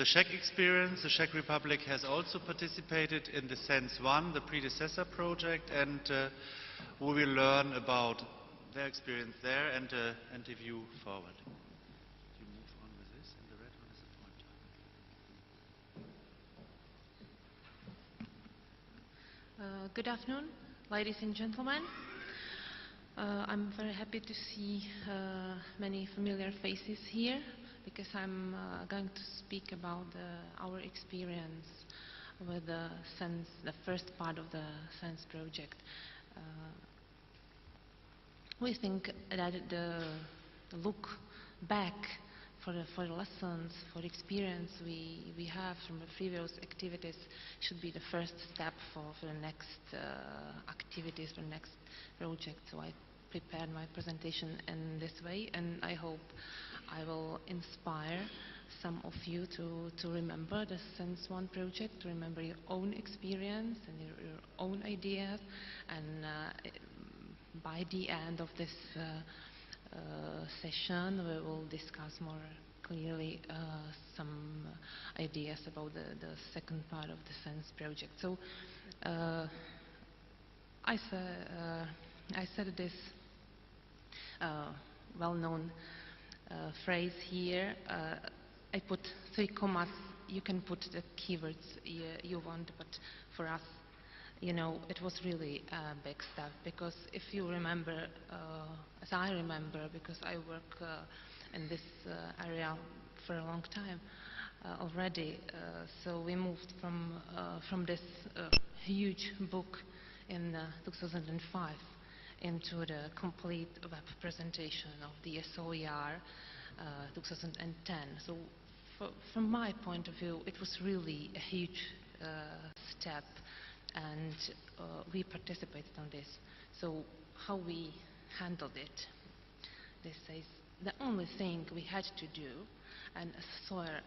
the Czech experience. The Czech Republic has also participated in the Sense 1, the predecessor project, and we will learn about their experience there and the view forward. You move on with this, and the red one is the pointer. Good afternoon, ladies and gentlemen. I'm very happy to see many familiar faces here, because I'm going to speak about our experience with the first part of the Sense project. We think that the look back for the lessons, for experience we have from the previous activities should be the first step for the next activities, for the next project. So I prepared my presentation in this way, and I hope I will inspire some of you to remember the Sense 1 project, to remember your own experience and your own ideas, and by the end of this session we will discuss more clearly some ideas about the second part of the Sense project. So I said this well-known phrase here. I put 3 commas. You can put the keywords you want, but for us, you know, it was really big stuff, because if you remember, as I remember, because I work in this area for a long time already, so we moved from this huge book in 2005 into the complete web presentation of the SOER 2010. So from my point of view, it was really a huge step, and we participated on this. So how we handled it, this is the only thing we had to do, and as Søren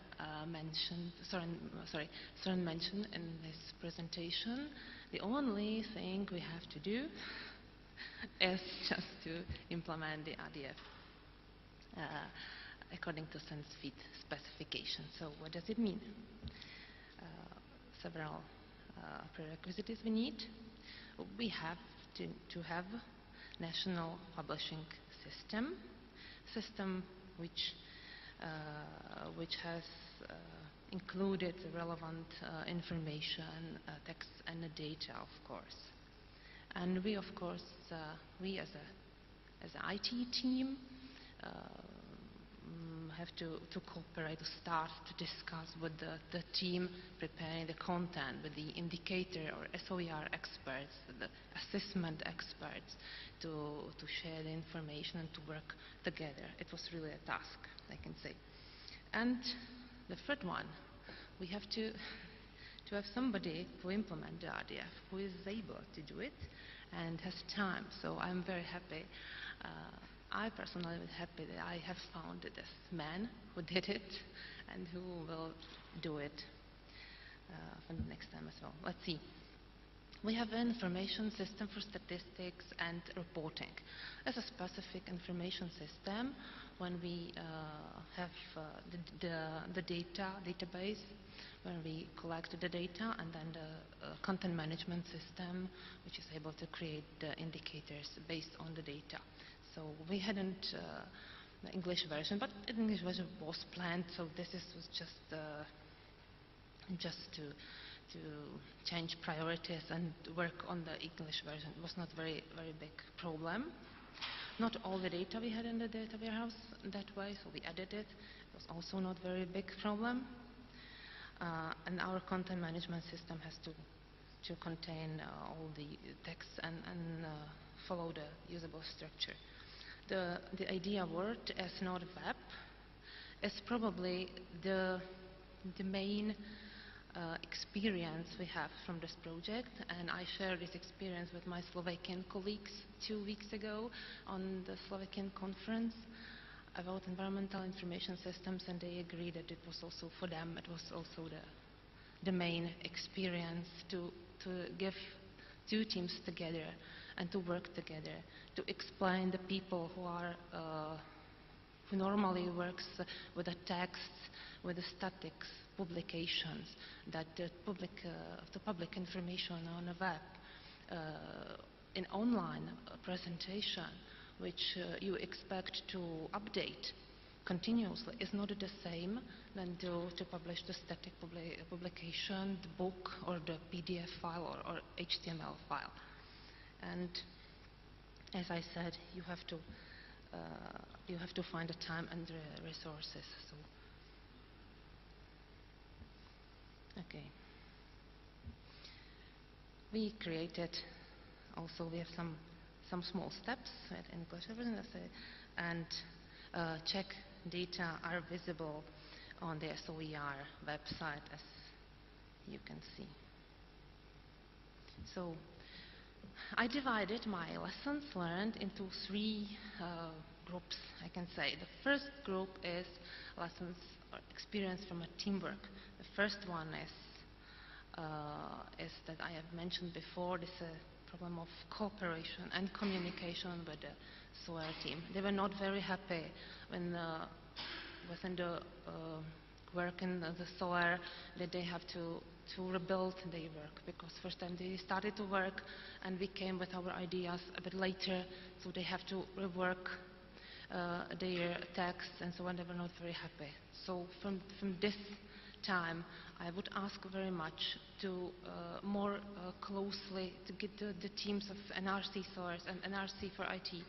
mentioned in this presentation, the only thing we have to do is just to implement the RDF according to SenseFit specification. So what does it mean? Several prerequisites we need. We have to have national publishing system which has included relevant information, text and data, of course. And we, of course, we as an IT team have to cooperate, to start to discuss with the team preparing the content, with the indicator or SOER experts, the assessment experts, to share the information and to work together. It was really a task, I can say. And the third one, we have to have somebody to implement the RDF who is able to do it and has time. So I'm very happy. I personally am happy that I have found this man who did it and who will do it for the next time as well. Let's see. We have an information system for statistics and reporting. As a specific information system, when we have the database, when we collect the data, and then the content management system, which is able to create the indicators based on the data. So we hadn't the English version, but the English version was planned, so this was just to change priorities and work on the English version. It was not very big problem. Not all the data we had in the data warehouse that way, so we added it. It was also not very big problem. And our content management system has to contain all the text and follow the usable structure. The idea word as not web is probably the main experience we have from this project, and I shared this experience with my Slovakian colleagues 2 weeks ago on the Slovakian conference about environmental information systems, and they agreed that it was also for them, it was also the main experience to give 2 teams together and to work together, to explain the people who are who normally works with the texts, with the statics, publications, that the public information on the web, in online presentation, which you expect to update continuously, is not the same than to publish the static publication, the book, or the PDF file, or HTML file. And as I said, you have to find the time and the resources. So, okay. We have some small steps in English, and check data are visible on the SOER website, as you can see. So I divided my lessons learned into three groups, I can say. The first group is lessons or experience from a teamwork. The first one is that I have mentioned before, this problem of cooperation and communication with the SOER team. They were not very happy when within the work in the SOER that they have to rebuild their work, because first time they started to work and we came with our ideas a bit later, so they have to rework their texts and so on. They were not very happy. So from this time, I would ask very much to more closely to get the teams of NRC SOERs and NRC for IT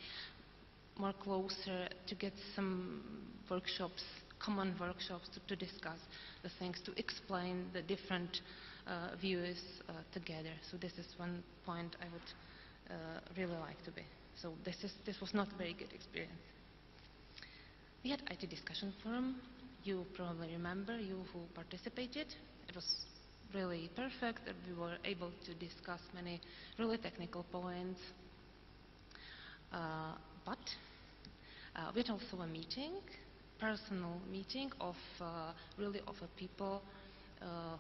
more closer, to get some workshops, common workshops to discuss the things, to explain the different views together. So this is one point I would really like to be. So this was not a very good experience. We had IT discussion forum. You probably remember, you who participated. It was really perfect, and we were able to discuss many really technical points. But we had also a meeting, personal meeting of really of people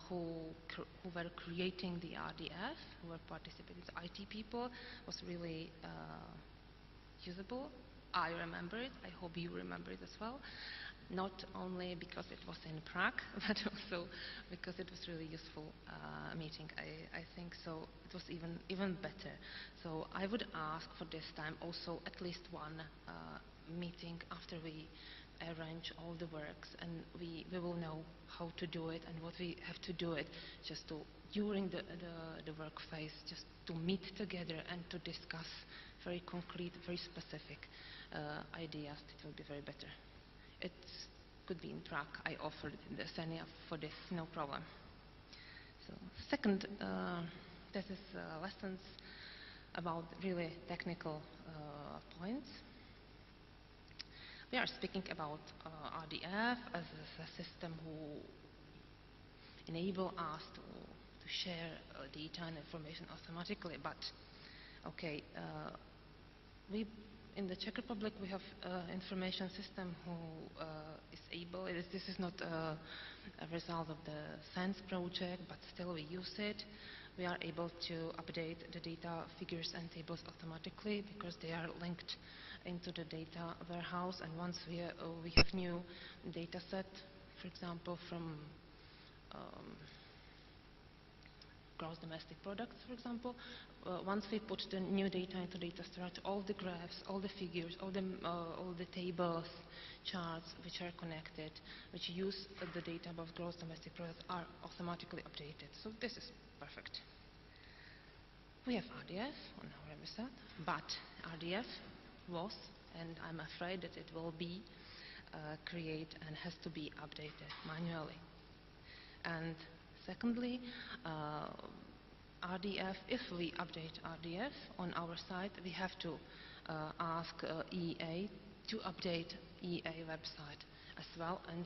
who were creating the RDF, who were participating. The IT people was really usable. I remember it. I hope you remember it as well. Not only because it was in Prague, but also because it was really useful meeting. I think so. It was even better. So I would ask for this time also at least one meeting after we arrange all the works, and we will know how to do it and what we have to do it, just to during the work phase, just to meet together and to discuss very concrete, very specific ideas. It will be very better. It could be in Prague. I offered the Senia for this, no problem. So second, this is lessons about really technical points. We are speaking about RDF as a system who enable us to share data and information automatically. But okay, we in the Czech Republic we have information system who is able. This is not a result of the SENSE project, but still we use it. We are able to update the data figures and tables automatically because they are linked into the data warehouse, and once we have new data set, for example, from gross domestic products, for example, once we put the new data into data storage, all the graphs, all the figures, all the tables, charts which are connected, which use the data about gross domestic products, are automatically updated. So this is perfect. We have RDF on our website, but RDF was, and I'm afraid that it will be, created and has to be updated manually. And secondly, RDF, if we update RDF on our site, we have to ask EA to update EA website as well, and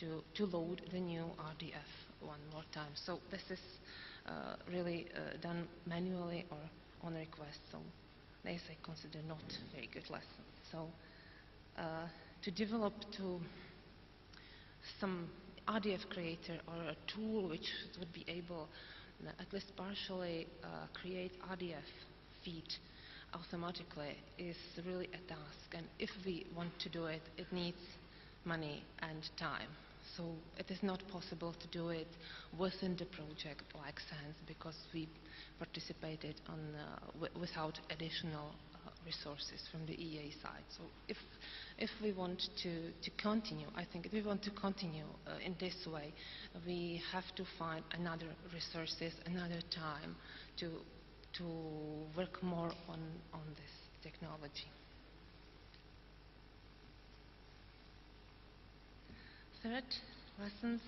to load the new RDF one more time. So this is really done manually or on request. So this I consider not very good lesson. So to develop some RDF creator or a tool which would be able at least partially create RDF feed automatically is really a task, and if we want to do it, it needs money and time. So it is not possible to do it within the project like SENS, because we participated on, without additional resources from the EA side. So if we want to continue, I think if we want to continue in this way, we have to find another resources, another time to work more on this technology. Third, lessons.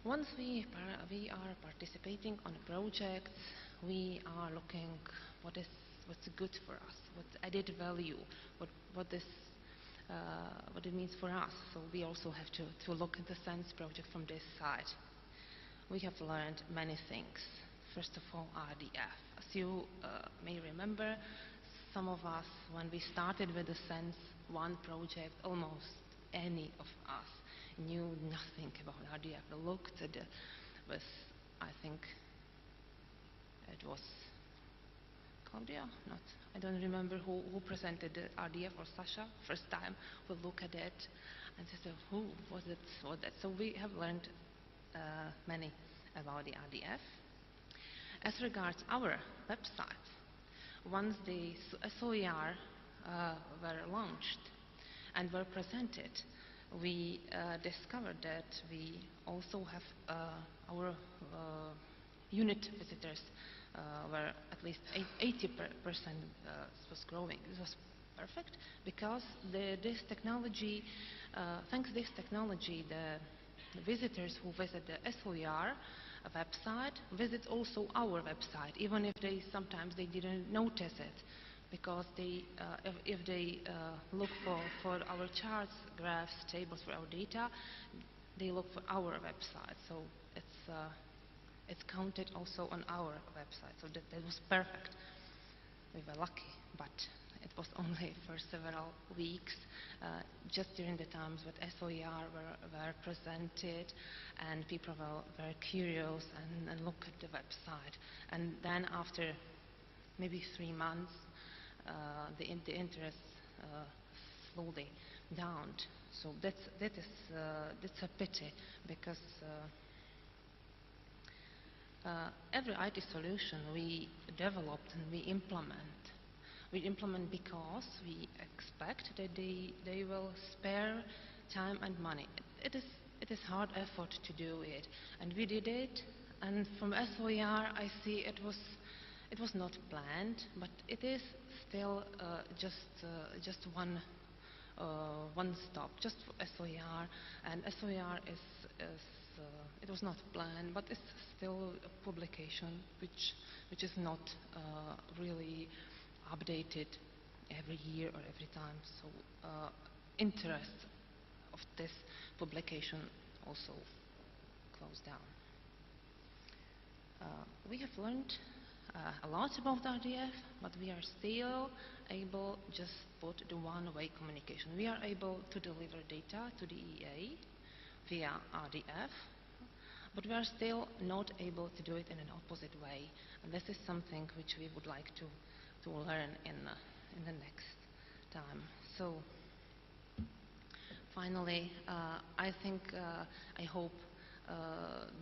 Once we are participating on a project, we are looking what's good for us, what added value, what it means for us. So we also have to look at the SENS project from this side. We have learned many things. First of all, RDF. As you may remember, some of us, when we started with the SENS 1 project, almost any of us knew nothing about RDF. We looked at it with, I think it was Claudia, I don't remember who presented the RDF, or Sasha. First time we look at it and said, who was it? What that? So we have learned many about the RDF. As regards our website, once the SOER were launched and were presented, we discovered that we also have our unit visitors were at least 80% was growing. This was perfect, because this technology, thanks to this technology, the visitors who visit the SOER website visit also our website, even if sometimes they didn't notice it, because if they look for our charts, graphs, tables, for our data, they look for our website. So it's counted also on our website. So that was perfect. We were lucky, but it was only for several weeks, just during the times when SOER were presented, and people were curious and look at the website. And then after maybe 3 months, the interest slowly down. So that's a pity, because every IT solution we developed and we implement because we expect that they will spare time and money. It is hard effort to do it, and we did it. And from SOER, I see it was not planned, but it is still just one stop, just for SOER. And SOER it was not planned, but it's still a publication which is not really updated every year or every time. So interest of this publication also closed down. We have learned a lot about RDF, but we are still able just put the one-way communication. We are able to deliver data to the EA via RDF, but we are still not able to do it in an opposite way. And this is something which we would like to learn in the next time. So finally, I hope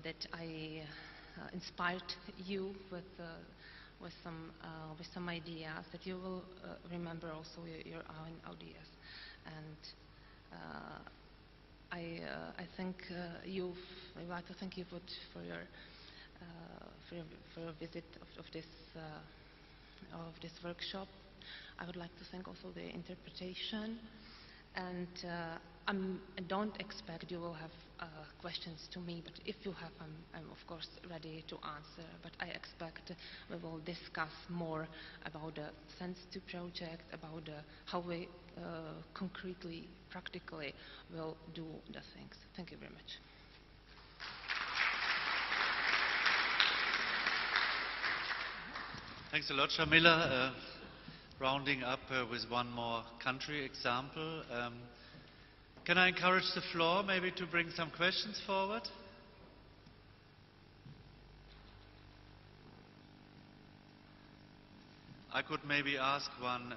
that I inspired you with some ideas, that you will remember also your own ideas. And I would like to thank you for your visit of this workshop. I would like to thank also the interpretation, and I don't expect you will have questions to me, but if you have, I'm of course ready to answer. But I expect we will discuss more about the SENS2 project, about how we concretely, practically will do the things. Thank you very much. Thanks a lot, Jarmila. Rounding up with one more country example. Can I encourage the floor maybe to bring some questions forward? I could maybe ask one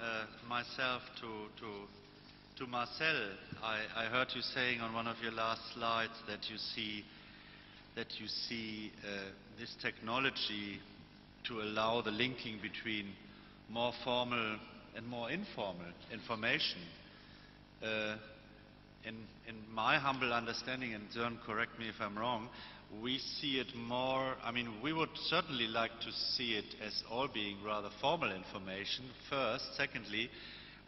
myself to Marcel. I heard you saying on one of your last slides that you see this technology to allow the linking between more formal and more informal information. In my humble understanding, and Sören, correct me if I'm wrong, we see it more, I mean, we would certainly like to see it as all being rather formal information first. Secondly,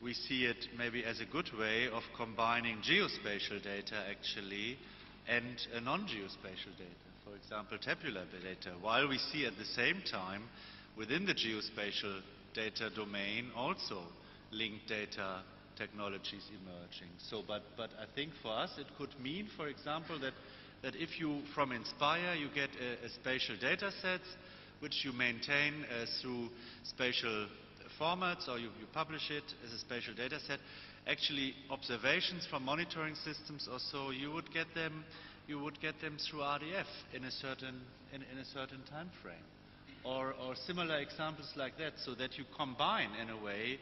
we see it maybe as a good way of combining geospatial data actually and non-geospatial data, for example tabular data, while we see at the same time within the geospatial data domain also linked data technologies emerging. So, but I think for us it could mean, for example, that if you, from Inspire, you get a spatial data set which you maintain through spatial formats, or you publish it as a spatial data set, actually observations from monitoring systems or so, you would get them through RDF in a certain time frame. Or similar examples like that, so that you combine in a way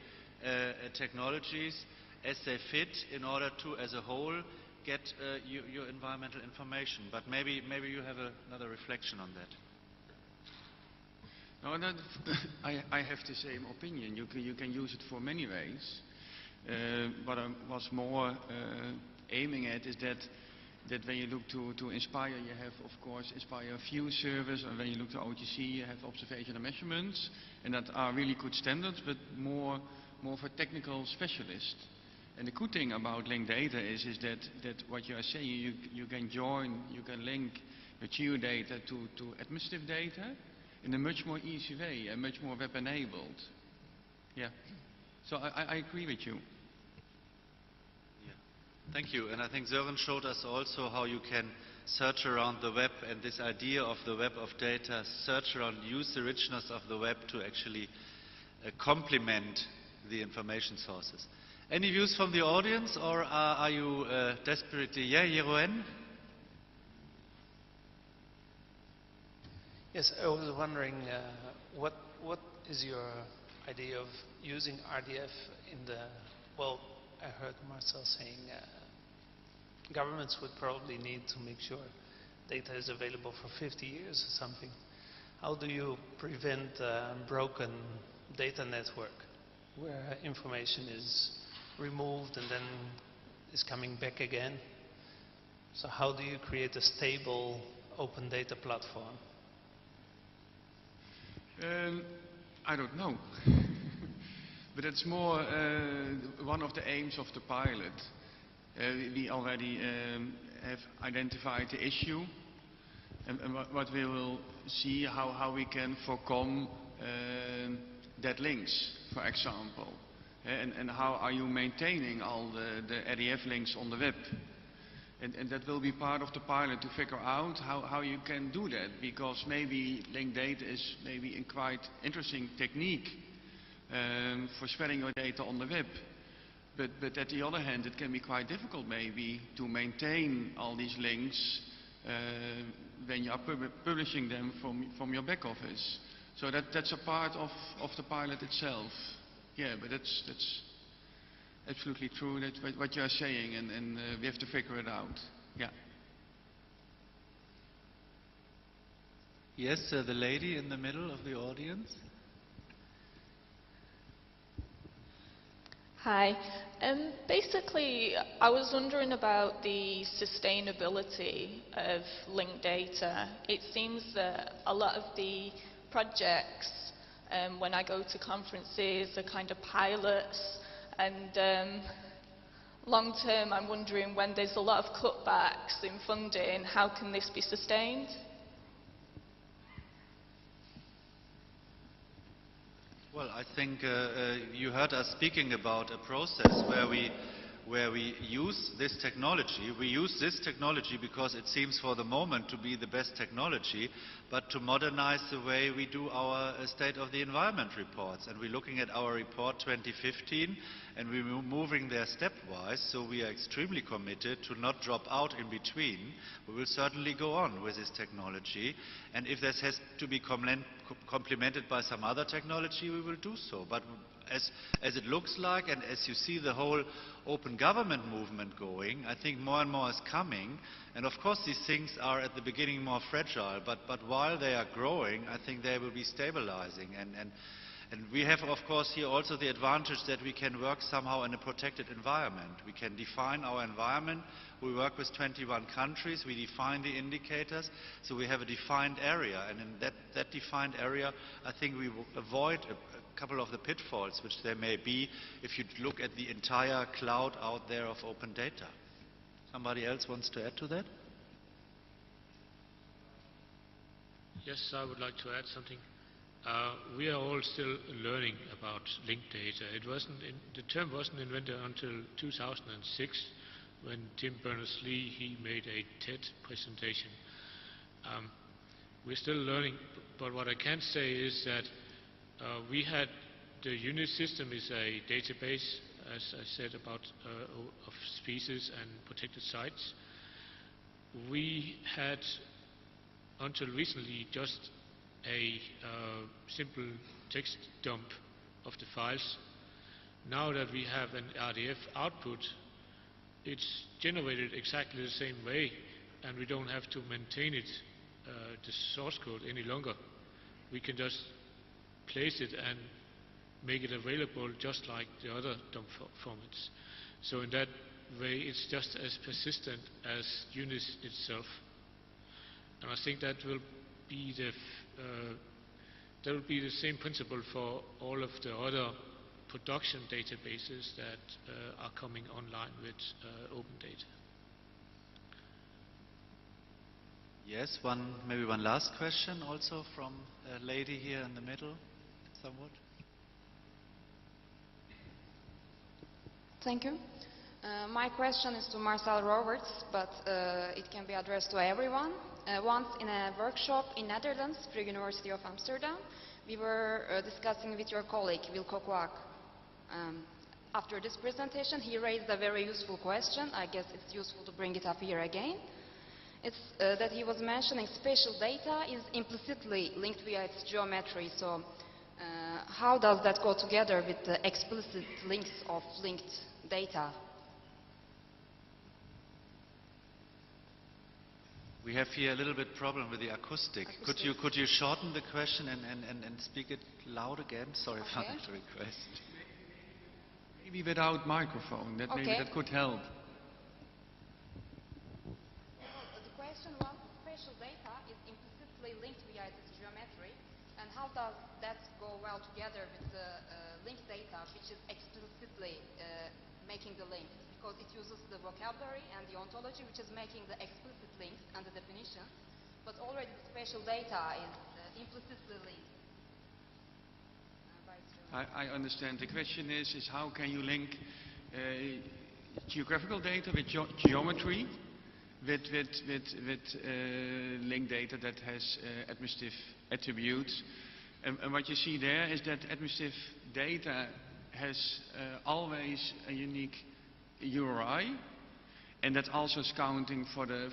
technologies as they fit in order to, as a whole, get your environmental information. But maybe you have another reflection on that. No, I have the same opinion. You can use it for many ways. What I was more aiming at is that when you look to Inspire, you have, of course, Inspire View service, and when you look to OTC, you have observation and measurements, and that are really good standards, but more for technical specialists. And the good thing about linked data is that what you are saying, you can join, you can link your geodata to administrative data in a much more easy way and much more web-enabled. Yeah. So I agree with you. Yeah. Thank you. And I think Sören showed us also how you can search around the web, and this idea of the web of data, search around, use the richness of the web to actually complement the information sources. Any views from the audience, or are you desperately... Yeah, Jeroen? Yes, I was wondering what is your idea of using RDF in the... Well, I heard Marcel saying governments would probably need to make sure data is available for 50 years or something. How do you prevent broken data network where information is removed and then is coming back again? So how do you create a stable open data platform? I don't know. But it's more one of the aims of the pilot. We already have identified the issue, and what we will see how we can overcome dead links, for example. And how are you maintaining all the RDF links on the web? And that will be part of the pilot to figure out how you can do that, because maybe linked data is maybe a quite interesting technique for spreading your data on the web. But at the other hand, it can be quite difficult maybe to maintain all these links when you are publishing them from your back office. So that's a part of the pilot itself. Yeah, but that's absolutely true, that what you are saying, and we have to figure it out. Yeah. Yes, the lady in the middle of the audience. Hi. Basically, I was wondering about the sustainability of linked data. It seems that a lot of the projects, when I go to conferences, are kind of pilots, and long term I'm wondering, when there's a lot of cutbacks in funding, how can this be sustained? Well, I think you heard us speaking about a process where we use this technology. We use this technology because it seems for the moment to be the best technology, but to modernize the way we do our State of the Environment reports. And we're looking at our report 2015, and we're moving there stepwise, so we are extremely committed to not drop out in between. We will certainly go on with this technology, and if this has to be complemented by some other technology, we will do so. But as it looks like, and as you see the whole open government movement going, I think more and more is coming. And of course these things are at the beginning more fragile, but while they are growing, I think they will be stabilizing. And we have, of course, here also the advantage that we can work somehow in a protected environment. We can define our environment. We work with 21 countries. We define the indicators. So we have a defined area. And in that defined area, I think we will avoid a couple of the pitfalls which there may be if you look at the entire cloud out there of open data. Somebody else wants to add to that? Yes, I would like to add something. We are all still learning about linked data. The term wasn't invented until 2006 when Tim Berners-Lee he made a TED presentation. We're still learning, but what I can say is that we had the UNIS system is a database, as I said, about of species and protected sites. We had until recently just a simple text dump of the files. Now that we have an RDF output, it's generated exactly the same way, and we don't have to maintain it, the source code, any longer. We can just place it and make it available just like the other dump formats. So in that way, it's just as persistent as UNIS itself. And I think that will be the same principle for all of the other production databases that are coming online with open data. Yes, maybe one last question also from a lady here in the middle, somewhat. Thank you. My question is to Marcel Roberts, but it can be addressed to everyone. Once in a workshop in Netherlands, Free University of Amsterdam, we were discussing with your colleague, Wilco Kwak. After this presentation, he raised a very useful question. I guess it's useful to bring it up here again. It's that he was mentioning spatial data is implicitly linked via its geometry. So how does that go together with the explicit links of linked data? We have here a little bit problem with the acoustic. Could you shorten the question and speak it loud again? Sorry for that request. Maybe without microphone. Maybe that could help. The question was, spatial data is implicitly linked via its geometry, and how does that go well together with the linked data, which is explicitly making the links? Because it uses the vocabulary and the ontology, which is making the explicit links and the definitions, but already the spatial data is implicitly linked. I understand. The question is how can you link geographical data with geometry with linked data that has administrative attributes. And what you see there is that administrative data has always a unique URI, and that also is counting for the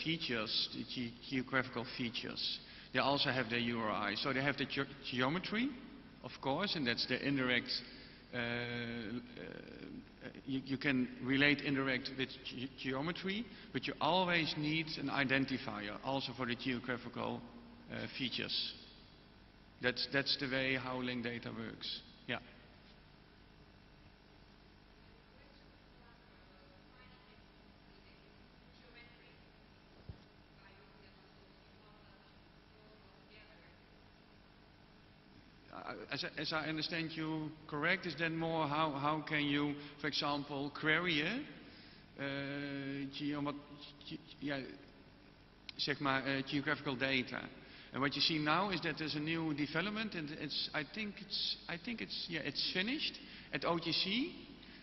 features, the geographical features. They also have their URI. So they have the geometry, of course, and that's the indirect. You can relate indirect with geometry, but you always need an identifier also for the geographical features. That's the way how linked data works. Yeah. As I understand you correct, is then more how can you, for example, query geographical data. And what you see now is that there's a new development, and I think it's finished at OTC,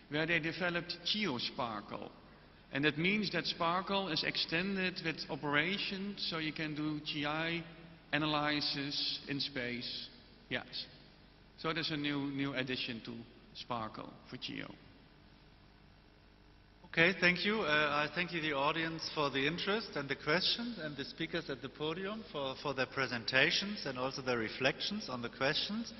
where they developed GeoSparkle. And that means that Sparkle is extended with operations, so you can do GI analysis in space. Yes. So there's a new addition to Sparkle for Geo. Okay, thank you. I thank you, the audience, for the interest and the questions, and the speakers at the podium for their presentations and also their reflections on the questions.